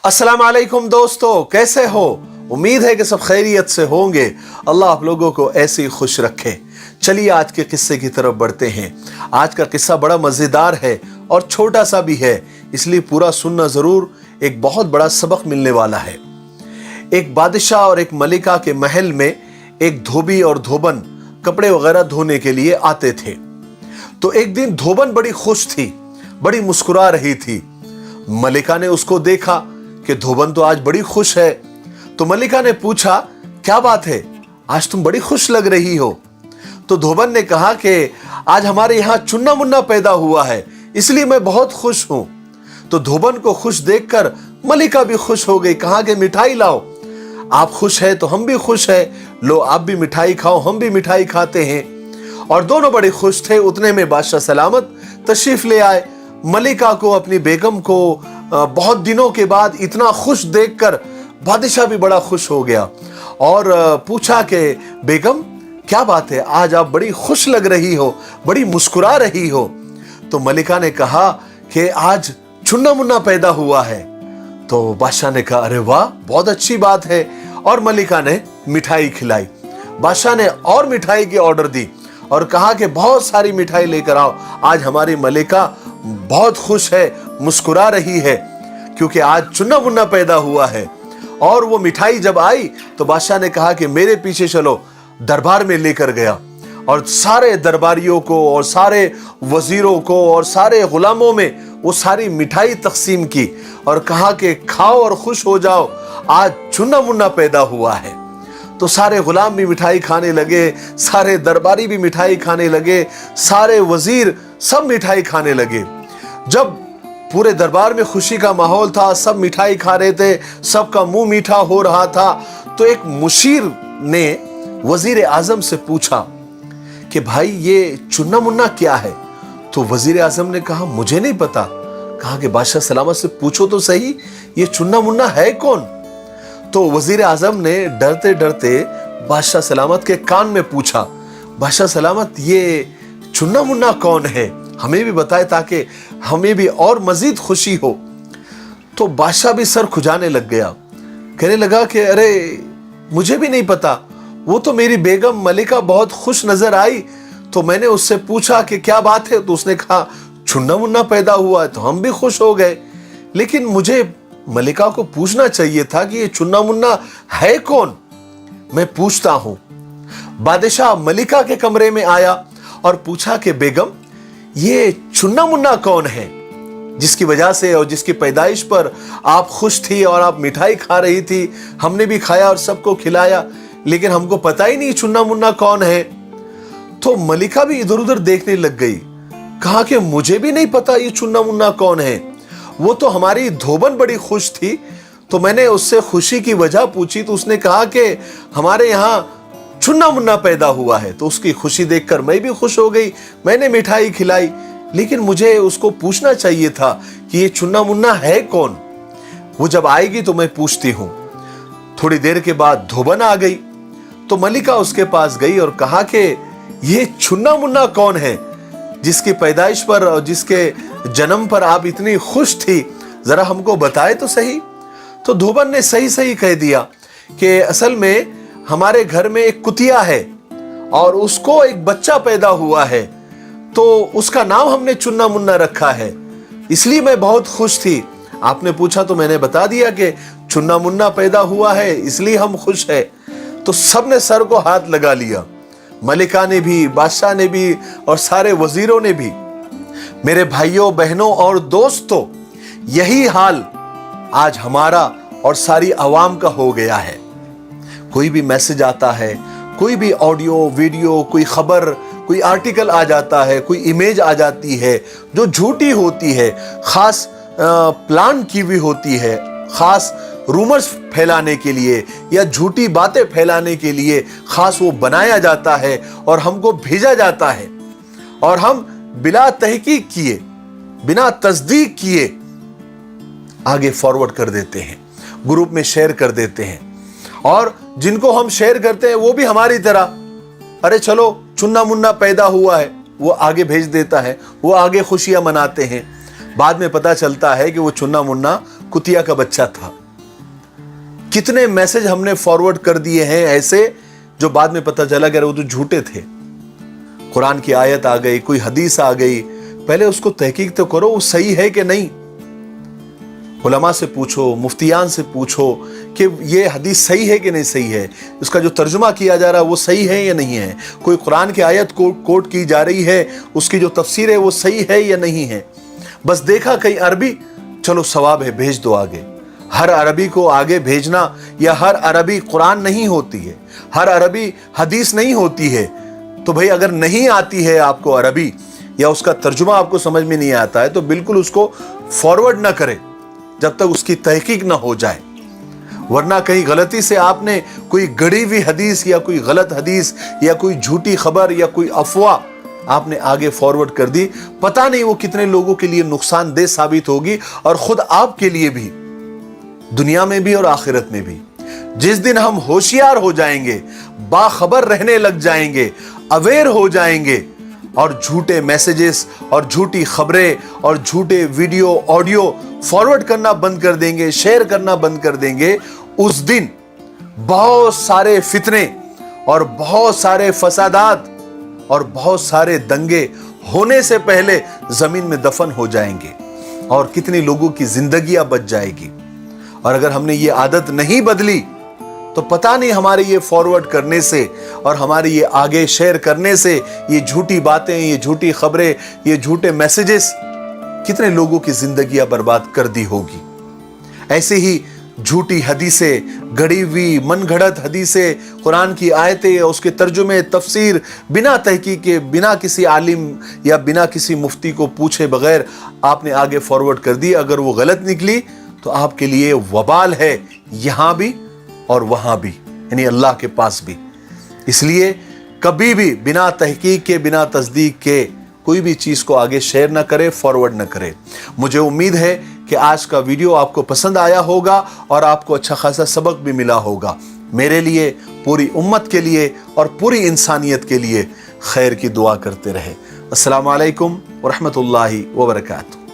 अस्सलाम वालेकुम दोस्तों, कैसे हो? उम्मीद है कि सब खैरियत से होंगे। अल्लाह आप लोगों को ऐसे ही खुश रखे। चलिए आज के किस्से की तरफ बढ़ते हैं। आज का किस्सा बड़ा मज़ेदार है और छोटा सा भी है, इसलिए पूरा सुनना ज़रूर। एक बहुत बड़ा सबक मिलने वाला है। एक बादशाह और एक मलिका के महल में एक धोबी और धोबन कपड़े वगैरह धोने के लिए आते थे। तो एक दिन धोबन बड़ी खुश थी, बड़ी मुस्कुरा रही थी। मलिका ने उसको देखा कि धोबन तो आज बड़ी खुश है। तो मलिका ने पूछा, क्या बात है, आज तुम बड़ी खुश लग रही हो? तो धोबन ने कहा कि आज हमारे यहाँ चुन्ना मुन्ना पैदा हुआ है, इसलिए मैं बहुत खुश हूं। तो धोबन को खुश देखकर मलिका भी खुश हो गई। कहा कि मिठाई लाओ, आप खुश है तो हम भी खुश है, लो आप भी मिठाई खाओ, हम भी मिठाई खाते हैं। और दोनों बड़े खुश थे। उतने में बादशाह सलामत तशरीफ ले आए। मलिका को, अपनी बेगम को बहुत दिनों के बाद इतना खुश देखकर बादशाह भी बड़ा खुश हो गया और पूछा कि बेगम क्या बात है, आज आप बड़ी खुश लग रही हो, बड़ी मुस्कुरा रही हो। तो मलिका ने कहा कि आज चुन्ना मुन्ना पैदा हुआ है। तो बादशाह ने कहा, अरे वाह, बहुत अच्छी बात है। और मलिका ने मिठाई खिलाई। बादशाह ने और मिठाई की ऑर्डर दी और कहा कि बहुत सारी मिठाई लेकर आओ, आज हमारी मलिका बहुत खुश है, मुस्कुरा रही है, क्योंकि आज चुन्ना मुन्ना पैदा हुआ है। और वो मिठाई जब आई तो बादशाह ने कहा कि मेरे पीछे चलो। दरबार में लेकर गया और सारे दरबारियों को और सारे वजीरों को और सारे गुलामों में वो सारी मिठाई तकसीम की और कहा कि खाओ और खुश हो जाओ, आज चुन्ना मुन्ना पैदा हुआ है। तो सारे गुलाम भी मिठाई खाने लगे, सारे दरबारी भी मिठाई खाने लगे, सारे वजीर सब मिठाई खाने लगे। जब पूरे दरबार में खुशी का माहौल था, सब मिठाई खा रहे थे, सबका मुंह मीठा हो रहा था, तो एक मुशीर ने वजीर आजम से पूछा कि भाई ये चुन्ना मुन्ना क्या है? तो वजीर आजम ने कहा, मुझे नहीं पता। कहा कि बादशाह सलामत से पूछो तो सही, ये चुन्ना मुन्ना है कौन? तो वजीर आजम ने डरते डरते बादशाह सलामत के कान में पूछा, बादशाह सलामत ये चुन्ना मुन्ना कौन है, हमें भी बताए ताकि हमें भी और मजीद खुशी हो। तो बादशाह भी सर खुजाने लग गया, कहने लगा कि अरे मुझे भी नहीं पता, वो तो मेरी बेगम मलिका बहुत खुश नजर आई तो मैंने उससे पूछा कि क्या बात है, तो उसने कहा चुन्ना मुन्ना पैदा हुआ है, तो हम भी खुश हो गए। लेकिन मुझे मलिका को पूछना चाहिए था कि ये चुन्ना मुन्ना है कौन, मैं पूछता हूं। बादशाह मलिका के कमरे में आया और पूछा कि बेगम ये चुन्ना मुन्ना कौन है, जिसकी वजह से और जिसकी पैदाइश पर आप खुश थी और आप मिठाई खा रही थी, हमने भी खाया और सबको खिलाया, लेकिन हमको पता ही नहीं चुन्ना मुन्ना कौन है। तो मलिका भी इधर उधर देखने लग गई। कहा कि मुझे भी नहीं पता ये चुन्ना मुन्ना कौन है, वो तो हमारी धोबन बड़ी खुश थी, तो मैंने उससे खुशी की वजह पूछी तो उसने कहा कि हमारे यहाँ चुन्ना मुन्ना पैदा हुआ है। तो उसकी खुशी देखकर मैं भी खुश हो गई, मैंने मिठाई खिलाई, लेकिन मुझे उसको पूछना चाहिए था कि ये चुन्ना मुन्ना है कौन। वो जब आएगी तो मैं पूछती हूं। थोड़ी देर के बाद धोबन आ गई तो मलिका उसके पास गई और कहा कि ये चुन्ना मुन्ना कौन है, जिसकी पैदाइश पर और जिसके जन्म पर आप इतनी खुश थी, जरा हमको बताए तो सही। तो धोबन ने सही सही कह दिया कि असल में हमारे घर में एक कुतिया है और उसको एक बच्चा पैदा हुआ है, तो उसका नाम हमने चुन्ना मुन्ना रखा है, इसलिए मैं बहुत खुश थी। आपने पूछा तो मैंने बता दिया कि चुन्ना मुन्ना पैदा हुआ है, इसलिए हम खुश है। तो सबने सर को हाथ लगा लिया, मलिका ने भी, बादशाह ने भी और सारे वजीरों ने भी। मेरे भाइयों बहनों और दोस्तों, यही हाल आज हमारा और सारी आवाम का हो गया है। कोई भी मैसेज आता है, कोई भी ऑडियो वीडियो, कोई खबर, कोई आर्टिकल आ जाता है, कोई इमेज आ जाती है जो झूठी होती है, खास प्लान की हुई होती है, खास रूमर्स फैलाने के लिए या झूठी बातें फैलाने के लिए खास वो बनाया जाता है और हमको भेजा जाता है, और हम बिना तहकीक किए, बिना तस्दीक किए आगे फॉरवर्ड कर देते हैं, ग्रुप में शेयर कर देते हैं। और जिनको हम शेयर करते हैं वो भी हमारी तरह, अरे चलो चुन्ना मुन्ना पैदा हुआ है, वो आगे भेज देता है, वो आगे खुशियां मनाते हैं। बाद में पता चलता है कि वो चुन्ना मुन्ना कुतिया का बच्चा था। कितने मैसेज हमने फॉरवर्ड कर दिए हैं ऐसे जो बाद में पता चला कि वो तो झूठे थे। कुरान की आयत आ गई, कोई हदीस आ गई, पहले उसको तहकीक तो करो वो सही है कि नहीं। उलमा से पूछो, मुफ्तियान से पूछो कि ये हदीस सही है कि नहीं सही है, उसका जो तर्जुमा किया जा रहा है वो सही है या नहीं है। कोई कुरान की आयत को कोट की जा रही है, उसकी जो तफसीर है वो सही है या नहीं है। बस देखा कहीं अरबी, चलो सवाब है, भेज दो आगे। हर अरबी को आगे भेजना या हर अरबी कुरान नहीं होती है, हर अरबी हदीस नहीं होती है। तो भाई अगर नहीं आती है आपको अरबी या उसका तर्जुमा आपको समझ में नहीं आता है तो बिल्कुल उसको फॉरवर्ड ना करें जब तक उसकी तहकीक ना हो जाए। वरना कहीं गलती से आपने कोई गढ़ी हुई हदीस या कोई गलत हदीस या कोई झूठी खबर या कोई अफवाह आपने आगे फॉरवर्ड कर दी, पता नहीं वो कितने लोगों के लिए नुकसानदेह साबित होगी और खुद आपके लिए भी, दुनिया में भी और आखिरत में भी। जिस दिन हम होशियार हो जाएंगे, बाखबर रहने लग जाएंगे, अवेयर हो जाएंगे और झूठे मैसेजेस और झूठी खबरें और झूठे वीडियो ऑडियो फॉरवर्ड करना बंद कर देंगे, शेयर करना बंद कर देंगे, उस दिन बहुत सारे फितने और बहुत सारे फसादात और बहुत सारे दंगे होने से पहले जमीन में दफन हो जाएंगे और कितने लोगों की जिंदगियां बच जाएगी। और अगर हमने ये आदत नहीं बदली तो पता नहीं हमारे ये फॉरवर्ड करने से और हमारे ये आगे शेयर करने से ये झूठी बातें, ये झूठी खबरें, ये झूठे मैसेजेस कितने लोगों की जिंदगियां बर्बाद कर दी होगी। ऐसे ही झूठी हदीसें, गढ़ी हुई मनगढ़ंत हदीसें, कुरान की आयतें, उसके तर्जुमे, तफसीर बिना तहकीक के, बिना किसी आलिम या बिना किसी मुफ्ती को पूछे बगैर आपने आगे फॉरवर्ड कर दी। अगर वो गलत निकली तो आपके लिए वबाल है, यहां भी और वहां भी, यानी अल्लाह के पास भी। इसलिए कभी भी बिना तहकीक के, बिना तस्दीक के कोई भी चीज को आगे शेयर ना करे, फॉरवर्ड ना करे। मुझे उम्मीद है कि आज का वीडियो आपको पसंद आया होगा और आपको अच्छा खासा सबक भी मिला होगा। मेरे लिए, पूरी उम्मत के लिए और पूरी इंसानियत के लिए खैर की दुआ करते रहे। अस्सलामु अलैकुम व रहमतुल्लाहि व बरकातुहू।